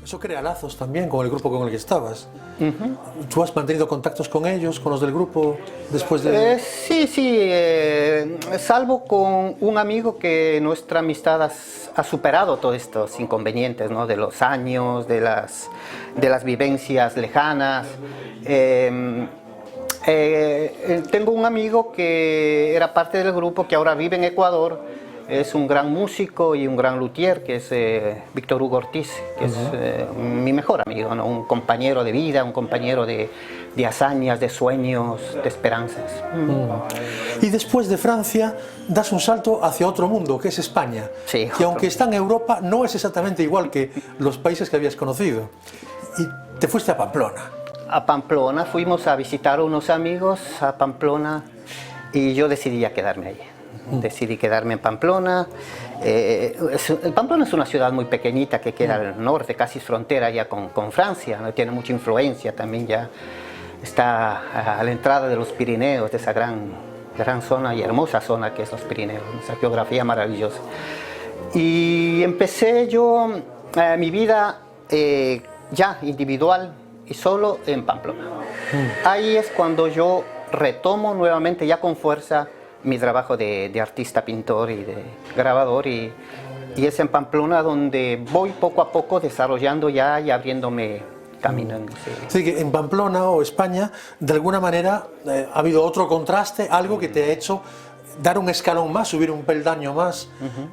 Eso crea lazos también con el grupo con el que estabas. ¿Tú has mantenido contactos con ellos, con los del grupo, después de...? Sí, salvo con un amigo que nuestra amistad ha superado todos estos inconvenientes, ¿no? De los años, de las vivencias lejanas. Tengo un amigo que era parte del grupo, que ahora vive en Ecuador. Es un gran músico y un gran luthier, que es Víctor Hugo Ortiz, que es mi mejor amigo, ¿no? Un compañero de vida, un compañero de hazañas, de sueños, de esperanzas. Y después de Francia das un salto hacia otro mundo, que es España, Sí, que aunque está en Europa no es exactamente igual que los países que habías conocido. Y te fuiste a Pamplona. A Pamplona, fuimos a visitar a unos amigos a Pamplona y yo decidí ya quedarme allí. Decidí quedarme en Pamplona. Pamplona es una ciudad muy pequeñita que queda al norte, casi frontera ya con Francia, ¿no? Tiene mucha influencia también, ya está a la entrada de los Pirineos, de esa gran zona y hermosa zona que es los Pirineos, esa geografía maravillosa. Y empecé yo mi vida ya individual y solo en Pamplona. Ahí es cuando yo retomo nuevamente ya con fuerza mi trabajo de artista, pintor y de grabador, y es en Pamplona donde voy poco a poco desarrollando ya y abriéndome camino. Sí, que en Pamplona o España, de alguna manera, ha habido otro contraste, algo que te ha hecho dar un escalón más, subir un peldaño más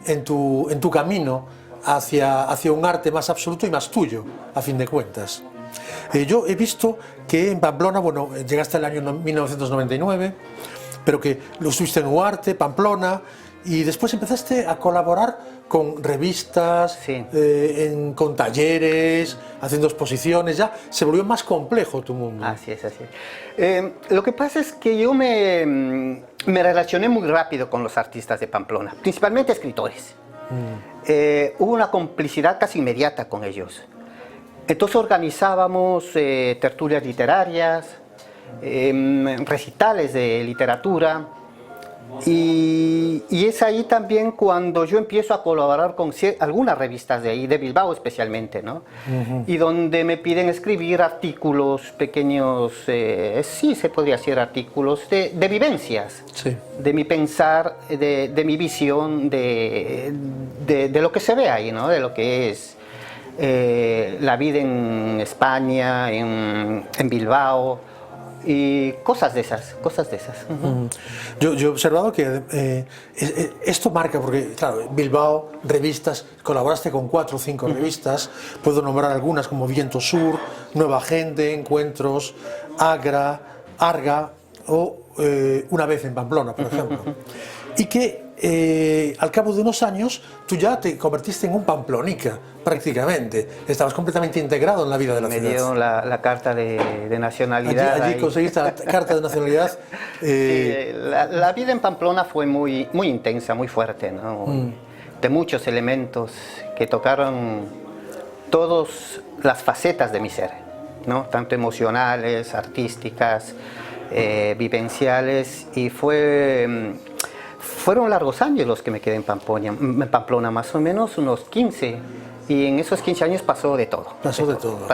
en tu camino hacia un arte más absoluto y más tuyo, a fin de cuentas. Yo he visto que en Pamplona, bueno, llegaste al año 1999, pero que lo estuviste en Huarte, Pamplona, y después empezaste a colaborar con revistas, sí. Con talleres, haciendo exposiciones, ya se volvió más complejo tu mundo. Así es, así es. Lo que pasa es que yo me relacioné muy rápido con los artistas de Pamplona, principalmente escritores. Hubo una complicidad casi inmediata con ellos. Entonces organizábamos tertulias literarias, recitales de literatura, y es ahí también cuando yo empiezo a colaborar con algunas revistas de ahí, de Bilbao especialmente, ¿no? Y donde me piden escribir artículos pequeños, sí se podría decir artículos de vivencias, sí. De mi pensar, de mi visión, de lo que se ve ahí, ¿no? De lo que es la vida en España, en Bilbao, y cosas de esas. Yo he observado que esto marca, porque claro, Bilbao, revistas, colaboraste con 4 o 5 revistas, puedo nombrar algunas como Viento Sur, Nueva Gente, Encuentros, Agra, Arga o Una vez en Pamplona, por ejemplo. Y que al cabo de unos años tú ya te convertiste en un pamplonica, prácticamente. Estabas completamente integrado en la vida de la ciudad. Me dio la carta de nacionalidad. Allí conseguiste la carta de nacionalidad. Sí, la vida en Pamplona fue muy intensa, muy fuerte, ¿no? De muchos elementos que tocaron todas las facetas de mi ser, ¿no? Tanto emocionales, artísticas, vivenciales, y fueron largos años los que me quedé en Pamplona, más o menos unos 15, y en esos 15 años pasó de todo. Pasó de todo.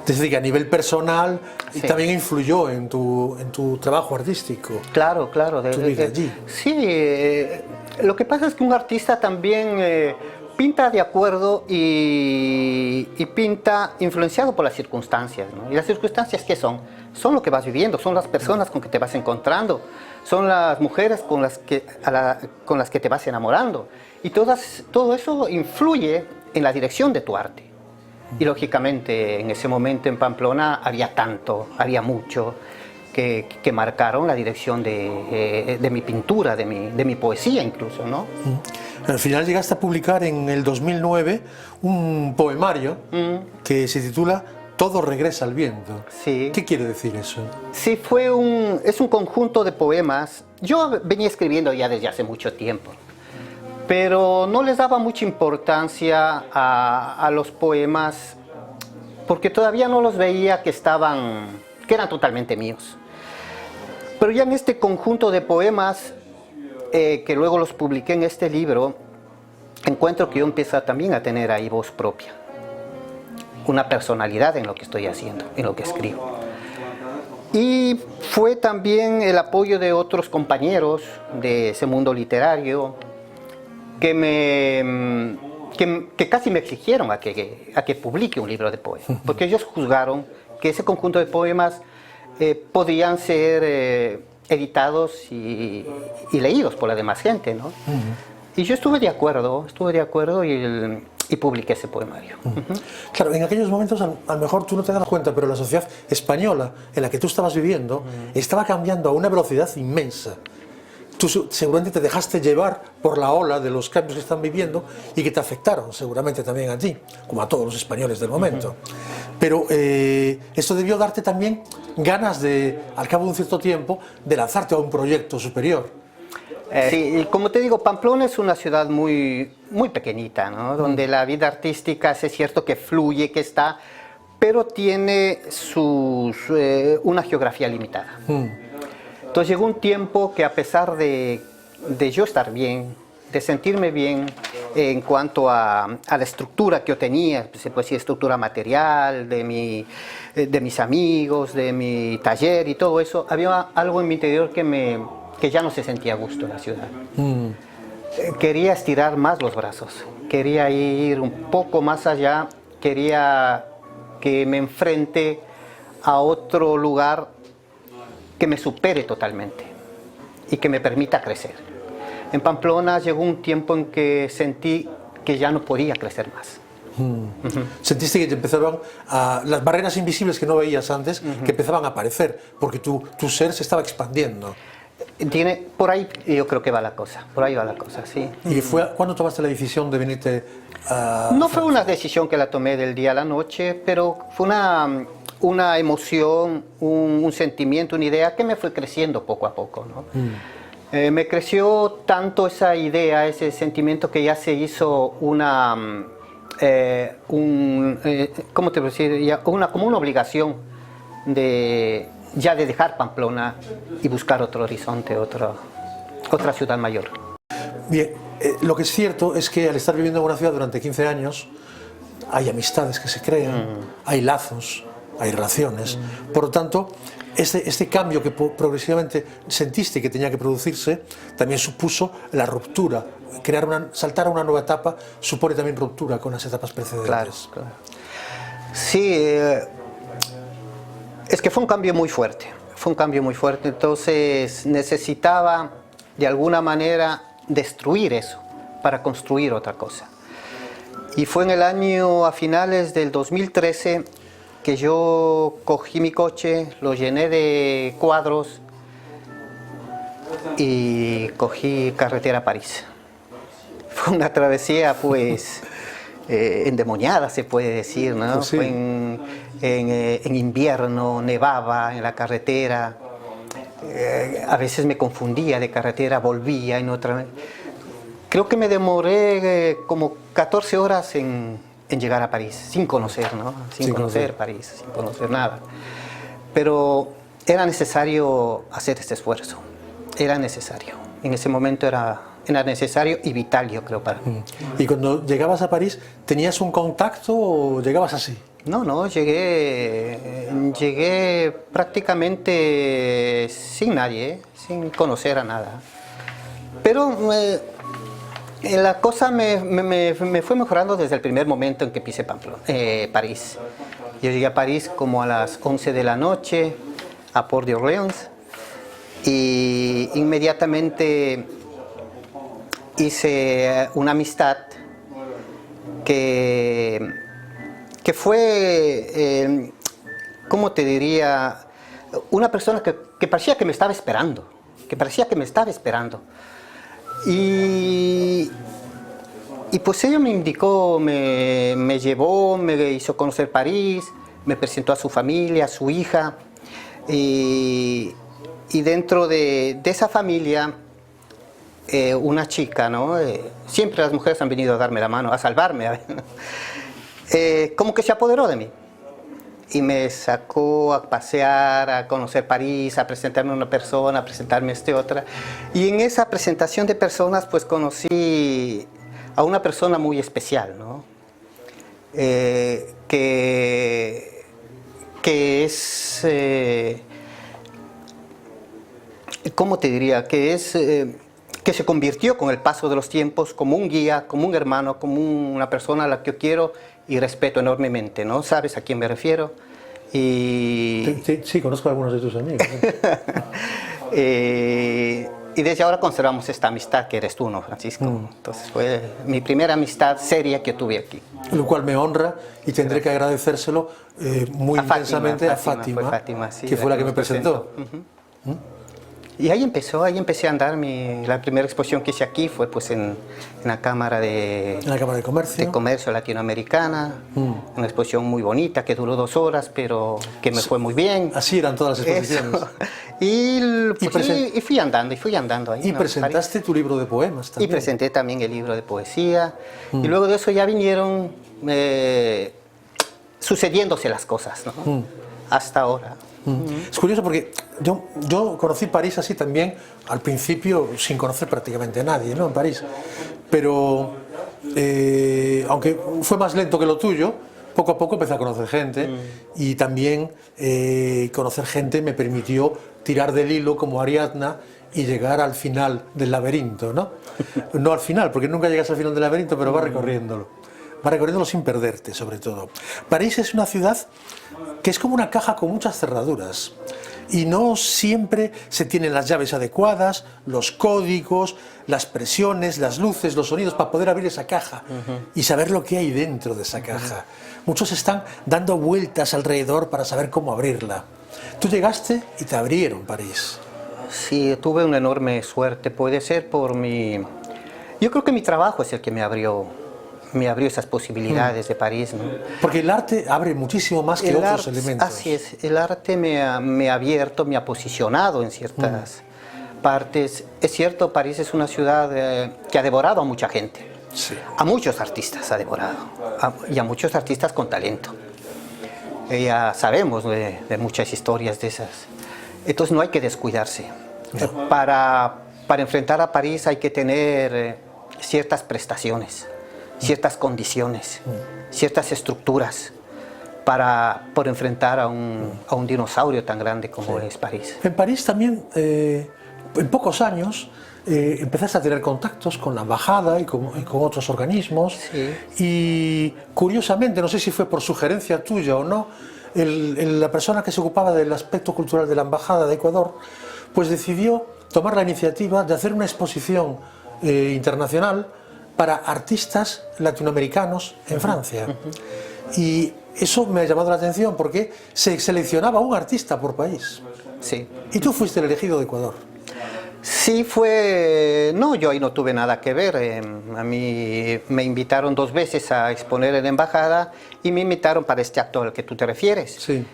Es decir, que a nivel personal sí. También influyó en tu trabajo artístico. Claro. Tu vida allí. Sí, lo que pasa es que un artista también pinta de acuerdo y pinta influenciado por las circunstancias, ¿no? ¿Y las circunstancias qué son? Son lo que vas viviendo, son las personas con que te vas encontrando, son las mujeres con las que te vas enamorando. Y todo eso influye en la dirección de tu arte. Y lógicamente en ese momento en Pamplona había mucho que marcaron la dirección de mi pintura, de mi poesía incluso, ¿no? Al final llegaste a publicar en el 2009 un poemario que se titula Todo regresa al viento. Sí. ¿Qué quiere decir eso? Sí, es un conjunto de poemas. Yo venía escribiendo ya desde hace mucho tiempo, pero no les daba mucha importancia a los poemas porque todavía no los veía que eran totalmente míos. Pero ya en este conjunto de poemas, que luego los publiqué en este libro, encuentro que yo empiezo también a tener ahí voz propia. una personalidad en lo que estoy haciendo, en lo que escribo. Y fue también el apoyo de otros compañeros de ese mundo literario que casi me exigieron a que publique un libro de poemas, porque ellos juzgaron que ese conjunto de poemas podían ser editados y leídos por la demás gente, ¿no? Y yo estuve de acuerdo y publiqué ese poemario. Claro, en aquellos momentos a lo mejor tú no te das cuenta, pero la sociedad española en la que tú estabas viviendo estaba cambiando a una velocidad inmensa. Tú seguramente te dejaste llevar por la ola de los cambios que están viviendo y que te afectaron seguramente también a ti, como a todos los españoles del momento. Pero esto debió darte también ganas de, al cabo de un cierto tiempo, de lanzarte a un proyecto superior. Sí, como te digo, Pamplona es una ciudad muy pequeñita, ¿no? Donde la vida artística es cierto que fluye, que está, pero tiene una geografía limitada. Entonces llegó un tiempo que a pesar de yo estar bien, de sentirme bien en cuanto a la estructura que yo tenía, se puede decir estructura material, de mis amigos, de mi taller y todo eso, había algo en mi interior que ya no se sentía a gusto en la ciudad. Quería estirar más los brazos, quería ir un poco más allá, quería que me enfrente a otro lugar que me supere totalmente y que me permita crecer. En Pamplona llegó un tiempo en que sentí que ya no podía crecer más. Sentiste que te empezaban las barreras invisibles que no veías antes, que empezaban a aparecer, porque tu ser se estaba expandiendo. Por ahí yo creo que va la cosa, por ahí va la cosa, sí. ¿Y cuándo tomaste la decisión de venirte a...? No fue una decisión que la tomé del día a la noche, pero fue una emoción, un sentimiento, una idea que me fue creciendo poco a poco, ¿no? Me creció tanto esa idea, ese sentimiento, que ya se hizo ¿cómo te puedo decir? Ya como una obligación de dejar Pamplona y buscar otro horizonte, otra ciudad mayor. Bien, lo que es cierto es que al estar viviendo en una ciudad durante 15 años, hay amistades que se crean, hay lazos, hay relaciones. Por lo tanto, este cambio que progresivamente sentiste que tenía que producirse, también supuso la ruptura. Saltar a una nueva etapa supone también ruptura con las etapas precedentes. Claro, claro. Sí, es que fue un cambio muy fuerte, entonces necesitaba de alguna manera destruir eso para construir otra cosa. Y fue en el año, a finales del 2013, que yo cogí mi coche, lo llené de cuadros y cogí carretera a París. Fue una travesía pues endemoniada, se puede decir, ¿no? Sí. Fue en invierno, nevaba en la carretera, a veces me confundía de carretera, volvía en otra. Creo que me demoré como 14 horas en llegar a París, sin conocer, ¿no? Sin conocer París, sin conocer nada. Pero era necesario hacer este esfuerzo, era necesario. En ese momento era necesario y vital, yo creo, para mí. ¿Y cuando llegabas a París, tenías un contacto o llegabas así? No, llegué prácticamente sin nadie, sin conocer a nada. Pero la cosa me fue mejorando desde el primer momento en que pisé París. Yo llegué a París como a las 11 de la noche, a Port de Orleans, y inmediatamente hice una amistad que fue, ¿cómo te diría? Una persona que parecía que me estaba esperando, Y pues ella me indicó, me llevó, me hizo conocer París, me presentó a su familia, a su hija, y dentro de esa familia, una chica, ¿no? Siempre las mujeres han venido a darme la mano, a salvarme, como que se apoderó de mí y me sacó a pasear, a conocer París, a presentarme a una persona, a presentarme a otra. Y en esa presentación de personas pues conocí a una persona muy especial, ¿no? que es, ¿cómo te diría? Que se convirtió con el paso de los tiempos como un guía, como un hermano, como una persona a la que yo quiero y respeto enormemente, ¿no? ¿Sabes a quién me refiero? Sí, conozco a algunos de tus amigos. Y desde ahora conservamos esta amistad que eres tú, ¿no, Francisco? Entonces fue mi primera amistad seria que tuve aquí. Lo cual me honra y tendré que agradecérselo muy intensamente a Fátima, sí, que fue la que me presentó. Y ahí empecé a andar. La primera exposición que hice aquí fue pues en la Cámara de Comercio Latinoamericana, una exposición muy bonita que duró 2 horas, pero que me fue muy bien. Así eran todas las exposiciones. Y fui andando ahí. Y ¿no? presentaste tu libro de poemas también. Y presenté también el libro de poesía. Y luego de eso ya vinieron sucediéndose las cosas, ¿no? Hasta ahora. Es curioso porque yo conocí París así también, al principio sin conocer prácticamente a nadie, ¿no? En París. Pero aunque fue más lento que lo tuyo, poco a poco empecé a conocer gente y también conocer gente me permitió tirar del hilo como Ariadna y llegar al final del laberinto, ¿no? No al final, porque nunca llegas al final del laberinto, pero vas recorriéndolo sin perderte, sobre todo. París es una ciudad que es como una caja con muchas cerraduras y no siempre se tienen las llaves adecuadas, los códigos, las presiones, las luces, los sonidos para poder abrir esa caja y saber lo que hay dentro de esa caja. Muchos están dando vueltas alrededor para saber cómo abrirla. Tú llegaste y te abrieron París. Sí, tuve una enorme suerte, puede ser por Yo creo que mi trabajo es el que me abrió esas posibilidades de París, ¿no? Porque el arte abre muchísimo más que otros elementos. Así es, el arte me ha abierto, me ha posicionado en ciertas partes. Es cierto, París es una ciudad que ha devorado a mucha gente. Sí. A muchos artistas ha devorado, y a muchos artistas con talento. Ya sabemos de muchas historias de esas. Entonces no hay que descuidarse. No. Para enfrentar a París hay que tener ciertas prestaciones, ciertas condiciones, ciertas estructuras por enfrentar a un dinosaurio tan grande como es París. En París también, en pocos años, empezaste a tener contactos con la embajada y con otros organismos. Sí. Y curiosamente, no sé si fue por sugerencia tuya o no, la persona que se ocupaba del aspecto cultural de la embajada de Ecuador, pues decidió tomar la iniciativa de hacer una exposición internacional para artistas latinoamericanos en Francia. Y eso me ha llamado la atención porque se seleccionaba un artista por país. Sí. Y tú fuiste el elegido de Ecuador. Sí, no, yo ahí no tuve nada que ver. A mí me invitaron 2 veces a exponer en la embajada y me invitaron para este acto al que tú te refieres. Sí.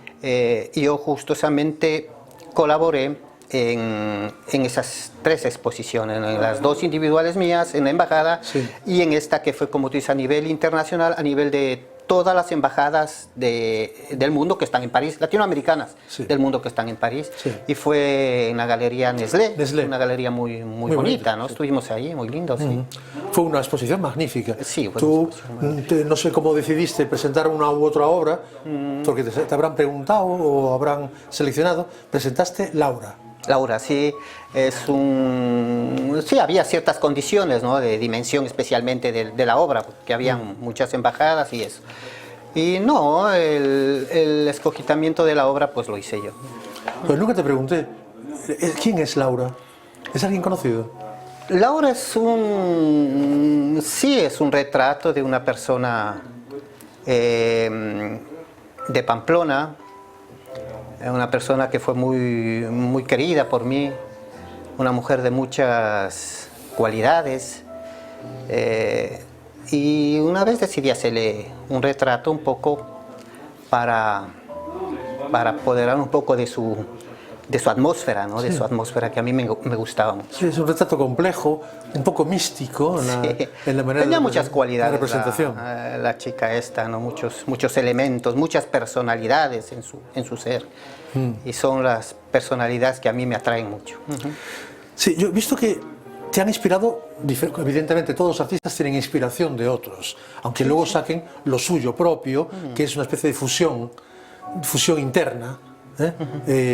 Y yo justamente colaboré en esas 3 exposiciones, en las 2 individuales mías en la embajada, sí, y en esta que fue, como tú dices, a nivel internacional, a nivel de todas las embajadas del mundo que están en París, latinoamericanas, sí, del mundo que están en París, sí, y fue en la Galería Nestlé, una galería muy bonita, ¿no? Estuvimos ahí, muy lindo, sí. Fue una exposición magnífica. Sí, tú, no sé cómo decidiste presentar una u otra obra, porque te habrán preguntado o habrán seleccionado, presentaste Laura. Laura, sí, sí, había ciertas condiciones, ¿no?, de dimensión especialmente de la obra, porque había muchas embajadas y eso. Y no, el escogimiento de la obra pues lo hice yo. Pues nunca te pregunté, ¿quién es Laura? ¿Es alguien conocido? Laura es sí, es un retrato de una persona de Pamplona, una persona que fue muy querida por mí, una mujer de muchas cualidades, y una vez decidí hacerle un retrato un poco para apoderar un poco de su atmósfera, ¿no? De su atmósfera, que a mí me gustaba mucho. Sí, es un retrato complejo, un poco místico en la manera tenía muchas cualidades, de representación. La chica esta, ¿no? Muchos elementos, muchas personalidades en su ser. Y son las personalidades que a mí me atraen mucho. Sí, yo he visto que te han inspirado, evidentemente todos los artistas tienen inspiración de otros, aunque luego saquen lo suyo propio, que es una especie de fusión interna,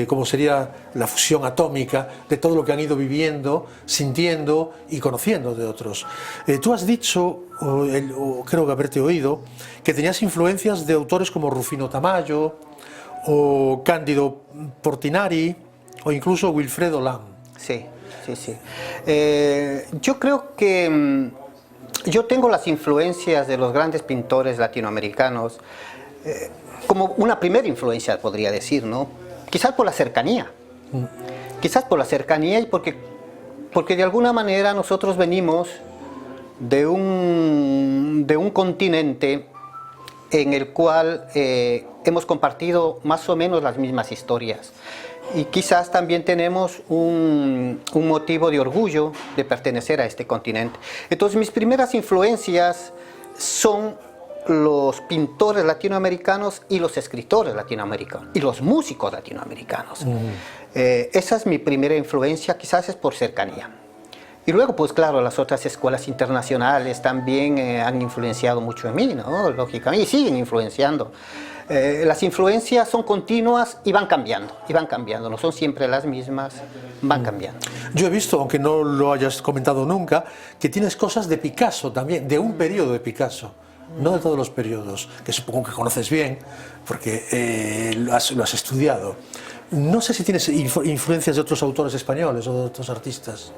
como sería la fusión atómica de todo lo que han ido viviendo, sintiendo y conociendo de otros. Tú has dicho, o creo que haberte oído, que tenías influencias de autores como Rufino Tamayo, o Cándido Portinari, o incluso Wilfredo Lam. Sí. Yo creo que yo tengo las influencias de los grandes pintores latinoamericanos como una primera influencia, podría decir, ¿no? Quizás por la cercanía. Quizás por la cercanía y porque de alguna manera nosotros venimos de un continente en el cual hemos compartido más o menos las mismas historias. Y quizás también tenemos un motivo de orgullo de pertenecer a este continente. Entonces mis primeras influencias son los pintores latinoamericanos y los escritores latinoamericanos y los músicos latinoamericanos. Esa es mi primera influencia, quizás es por cercanía. Y luego, pues claro, las otras escuelas internacionales también han influenciado mucho en mí, ¿no? Lógicamente, y siguen influenciando. Las influencias son continuas y van cambiando, no son siempre las mismas, van cambiando. Yo he visto, aunque no lo hayas comentado nunca, que tienes cosas de Picasso también, de un periodo de Picasso, no de todos los periodos, que supongo que conoces bien, porque lo has estudiado. No sé si tienes influencias de otros autores españoles o de otros artistas.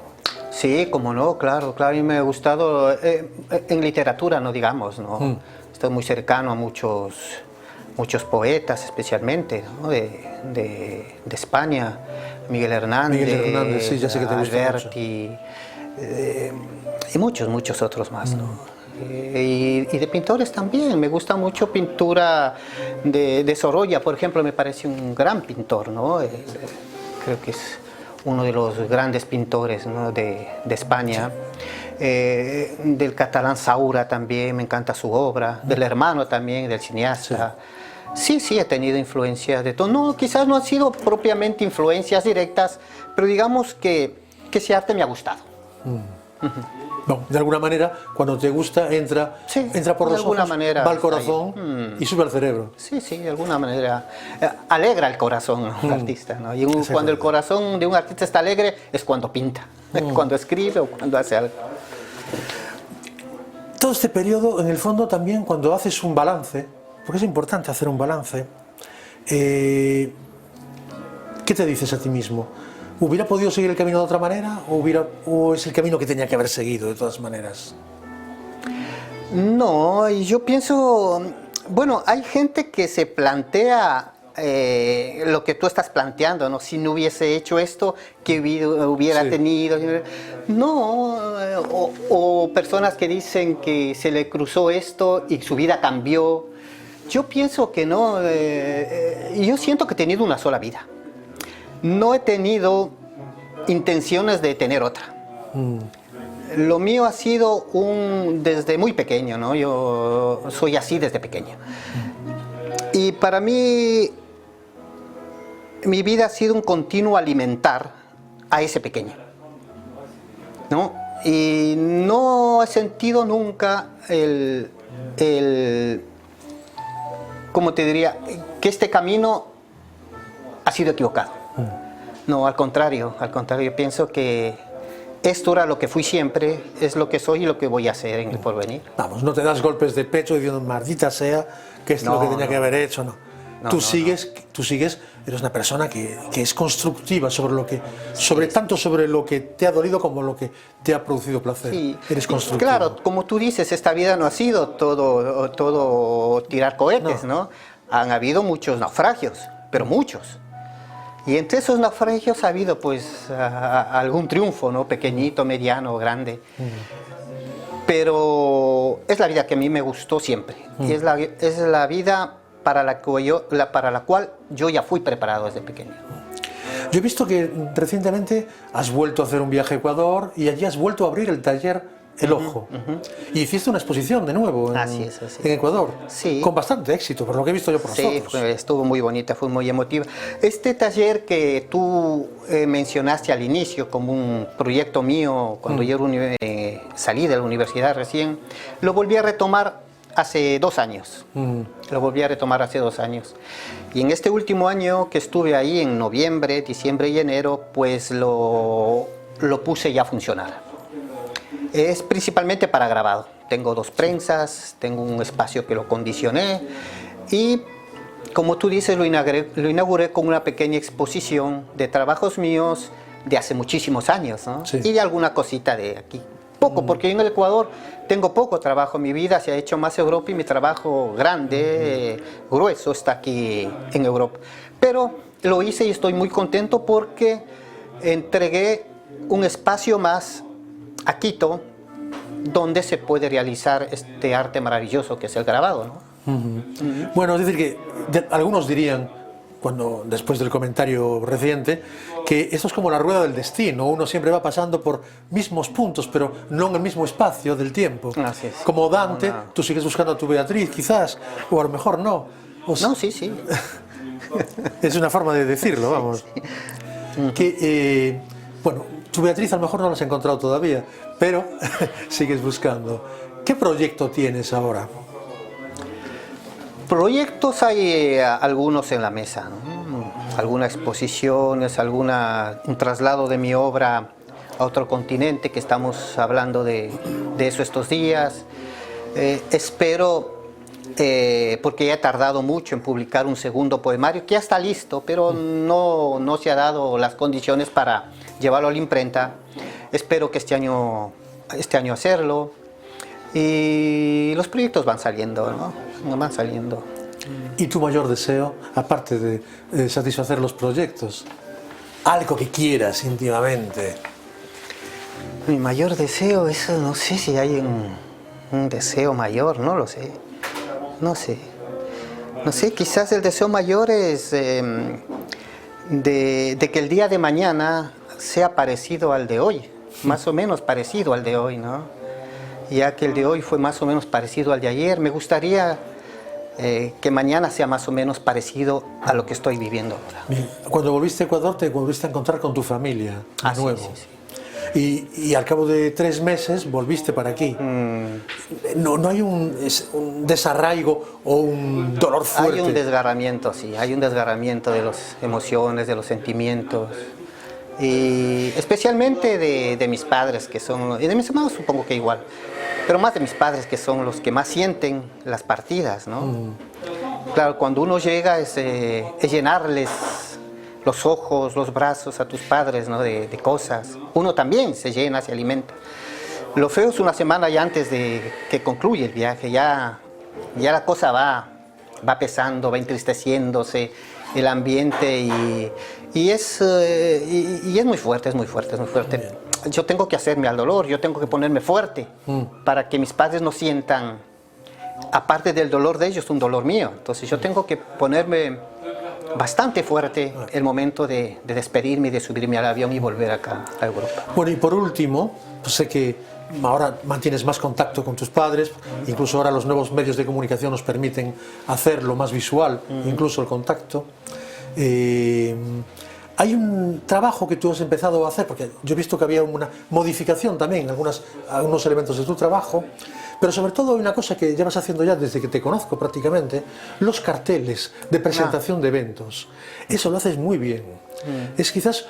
Sí, como no, claro, a mí me ha gustado, en literatura, no digamos, ¿no? Estoy muy cercano a muchos poetas, especialmente, ¿no? de España, Miguel Hernández, sí, ya sé que te gusta Alberti, y muchos otros más, ¿no? Y de pintores también, me gusta mucho pintura de Sorolla, por ejemplo, me parece un gran pintor, ¿no? Creo que es uno de los grandes pintores, ¿no? de España. Del catalán Saura también, me encanta su obra, del hermano también, del cineasta. Sí, he tenido influencias de todo. No, quizás no han sido propiamente influencias directas, pero digamos que ese arte me ha gustado. Bueno, de alguna manera, cuando te gusta, entra por los ojos, va al corazón y sube al cerebro. Sí, de alguna manera. Alegra el corazón al artista, ¿no? Y cuando el corazón de un artista está alegre, es cuando pinta, cuando escribe o cuando hace algo. Todo este periodo, en el fondo, también cuando haces un balance, porque es importante hacer un balance, ¿qué te dices a ti mismo? ¿Hubiera podido seguir el camino de otra manera o es el camino que tenía que haber seguido de todas maneras? No, yo pienso, bueno, hay gente que se plantea lo que tú estás planteando, ¿no? Si no hubiese hecho esto, ¿qué hubiera tenido? No, o personas que dicen que se le cruzó esto y su vida cambió. Yo pienso que no, yo siento que he tenido una sola vida. No he tenido intenciones de tener otra. Lo mío ha sido desde muy pequeño, ¿no? Yo soy así desde pequeño. Y para mí, mi vida ha sido un continuo alimentar a ese pequeño, ¿no? Y no he sentido nunca ¿cómo te diría? Que este camino ha sido equivocado. No, al contrario, yo pienso que esto era lo que fui siempre, es lo que soy y lo que voy a hacer en el porvenir. Vamos, no te das golpes de pecho diciendo, maldita sea, que esto es lo que tenía que haber hecho, no. Tú sigues, eres una persona que es constructiva tanto sobre lo que te ha dolido como lo que te ha producido placer. Sí. Eres constructivo. Claro, como tú dices, esta vida no ha sido todo tirar cohetes, ¿no? Han habido muchos naufragios, pero muchos. Y entre esos naufragios ha habido pues algún triunfo, ¿no? Pequeñito, mediano, grande. Pero es la vida que a mí me gustó siempre. Y es la vida para la cual yo ya fui preparado desde pequeño. Yo he visto que recientemente has vuelto a hacer un viaje a Ecuador y allí has vuelto a abrir el taller el ojo. Y hiciste una exposición de nuevo Así es. en Ecuador, Sí. con bastante éxito, por lo que he visto yo por las Sí, fotos. estuvo muy bonita, fue muy emotiva. Este taller que tú mencionaste al inicio como un proyecto mío, cuando yo salí de la universidad recién, lo volví a retomar hace 2 años. Lo volví a retomar hace 2 años. Y en este último año que estuve ahí, en noviembre, diciembre y enero, pues lo puse ya a funcionar. Es principalmente para grabado. Tengo 2 prensas, tengo un espacio que lo condicioné y, como tú dices, lo inauguré con una pequeña exposición de trabajos míos de hace muchísimos años, ¿no? Sí. Y de alguna cosita de aquí. Poco, porque en el Ecuador tengo poco trabajo. Mi vida se ha hecho más Europa y mi trabajo grande, grueso, está aquí en Europa. Pero lo hice y estoy muy contento porque entregué un espacio más a Quito, donde se puede realizar este arte maravilloso que es el grabado, ¿no? Bueno, es decir que algunos dirían, después del comentario reciente, que esto es como la rueda del destino, uno siempre va pasando por mismos puntos, pero no en el mismo espacio del tiempo. Así es. Como Dante, tú sigues buscando a tu Beatriz, quizás, o a lo mejor no. No, sí. Es una forma de decirlo, vamos. Que, bueno, tu Beatriz a lo mejor no la has encontrado todavía, pero sigues buscando. ¿Qué proyecto tienes ahora? Proyectos hay algunos en la mesa, ¿no? Algunas exposiciones, un traslado de mi obra a otro continente, que estamos hablando de eso estos días. Espero, porque ya he tardado mucho en publicar un segundo poemario, que ya está listo, pero no se ha dado las condiciones para llevarlo a la imprenta. Espero que este año hacerlo. Y los proyectos van saliendo, ¿no? Van saliendo. ¿Y tu mayor deseo, aparte de satisfacer los proyectos? Algo que quieras íntimamente. Mi mayor deseo, eso no sé si hay un deseo mayor, no lo sé. No sé, quizás el deseo mayor es de que el día de mañana sea parecido al de hoy, más o menos parecido al de hoy, ¿no? Ya que el de hoy fue más o menos parecido al de ayer, me gustaría que mañana sea más o menos parecido a lo que estoy viviendo ahora. Bien. Cuando volviste a Ecuador te volviste a encontrar con tu familia de nuevo. Sí. Y al cabo de 3 meses volviste para aquí. No hay un desarraigo o un dolor fuerte. Hay un desgarramiento, sí, hay un desgarramiento de las emociones, de los sentimientos. Y especialmente de mis padres, que son, y de mis hermanos supongo que igual, pero más de mis padres, que son los que más sienten las partidas, ¿no? Claro, cuando uno llega es llenarles los ojos, los brazos a tus padres, ¿no? de cosas. Uno también se llena, se alimenta. Lo feo es una semana ya antes de que concluye el viaje, ya la cosa va pesando, va entristeciéndose el ambiente y es muy fuerte, es muy fuerte. Yo tengo que hacerme al dolor, yo tengo que ponerme fuerte para que mis padres no sientan, aparte del dolor de ellos, un dolor mío. Entonces yo tengo que ponerme bastante fuerte el momento de despedirme y de subirme al avión y volver acá a Europa. Bueno, y por último, pues sé que ahora mantienes más contacto con tus padres, incluso ahora los nuevos medios de comunicación nos permiten hacerlo más visual, incluso el contacto. Hay un trabajo que tú has empezado a hacer, porque yo he visto que había una modificación también en algunos elementos de tu trabajo, pero sobre todo hay una cosa que llevas haciendo ya desde que te conozco prácticamente, los carteles de presentación de eventos. Eso lo haces muy bien. Es quizás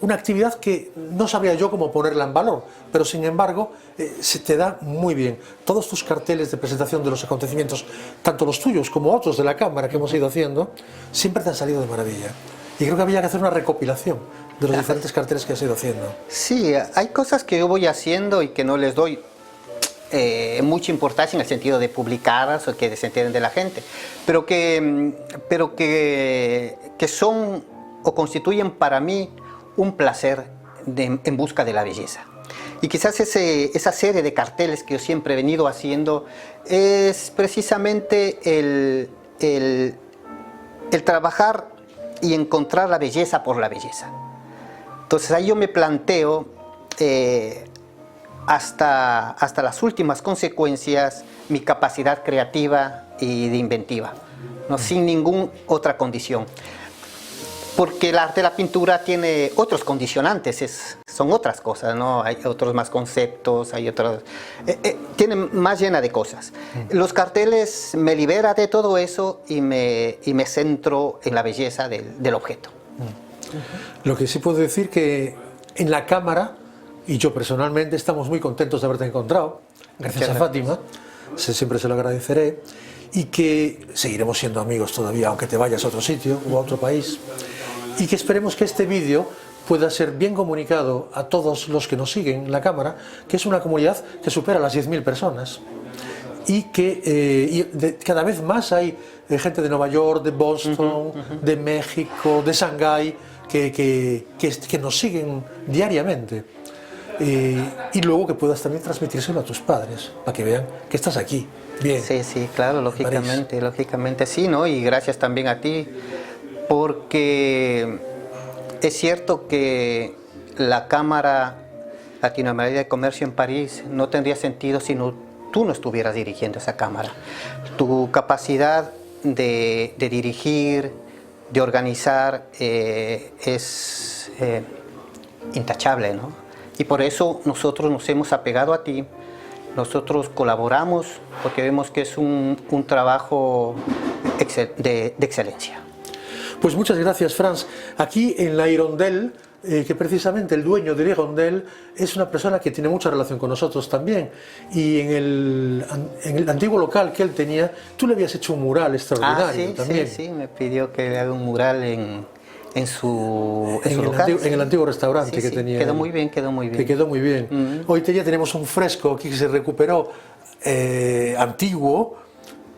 una actividad que no sabría yo cómo ponerla en valor, pero sin embargo se te da muy bien. Todos tus carteles de presentación de los acontecimientos, tanto los tuyos como otros de la cámara que hemos ido haciendo, siempre te han salido de maravilla. Y creo que había que hacer una recopilación de los diferentes carteles que has ido haciendo. Sí, hay cosas que yo voy haciendo y que no les doy mucha importancia en el sentido de publicarlas o que se enteren de la gente, pero que son o constituyen para mí un placer en busca de la belleza. Y quizás esa serie de carteles que yo siempre he venido haciendo es precisamente el trabajar y encontrar la belleza por la belleza. Entonces ahí yo me planteo hasta las últimas consecuencias mi capacidad creativa y de inventiva, ¿no? Sin ninguna otra condición. Porque el arte de la pintura tiene otros condicionantes, son otras cosas, ¿no? Hay otros más conceptos, hay otros... tiene más llena de cosas. Los carteles me libera de todo eso y me centro en la belleza del objeto. Lo que sí puedo decir que en la cámara, y yo personalmente, estamos muy contentos de haberte encontrado, gracias a Fátima, siempre se lo agradeceré, y que seguiremos siendo amigos todavía, aunque te vayas a otro sitio o a otro país, y que esperemos que este vídeo pueda ser bien comunicado a todos los que nos siguen en la cámara, que es una comunidad que supera las 10.000 personas, y que cada vez más hay gente de Nueva York, de Boston, de México, de Shanghái, que nos siguen diariamente. Y luego que puedas también transmitírselo a tus padres, para que vean que estás aquí, bien. Sí, sí, claro, lógicamente sí, ¿no? Y gracias también a ti, porque es cierto que la Cámara Latinoamericana de Comercio en París no tendría sentido si tú no estuvieras dirigiendo esa cámara. Tu capacidad de dirigir, de organizar es intachable, ¿no? Y por eso nosotros nos hemos apegado a ti, nosotros colaboramos porque vemos que es un trabajo de excelencia. Pues muchas gracias, Franz. Aquí en La Hirondelle, que precisamente el dueño de La Hirondelle es una persona que tiene mucha relación con nosotros también, y en el antiguo local que él tenía, tú le habías hecho un mural extraordinario también. Sí, me pidió que le haga un mural en su local. En el antiguo restaurante que tenía. Quedó muy bien, quedó muy bien. Que quedó muy bien. Hoy ya tenemos un fresco aquí que se recuperó, antiguo,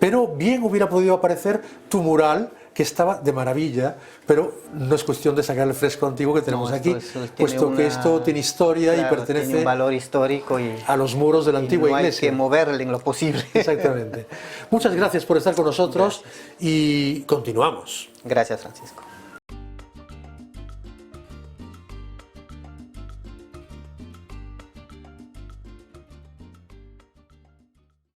pero bien hubiera podido aparecer tu mural, que estaba de maravilla, pero no es cuestión de sacar el fresco antiguo que tenemos aquí, puesto que esto tiene historia, claro, y pertenece, tiene un valor histórico a los muros de la antigua iglesia. Hay que moverle en lo posible. Exactamente. Muchas gracias por estar con nosotros. Gracias. Y continuamos. Gracias, Francisco.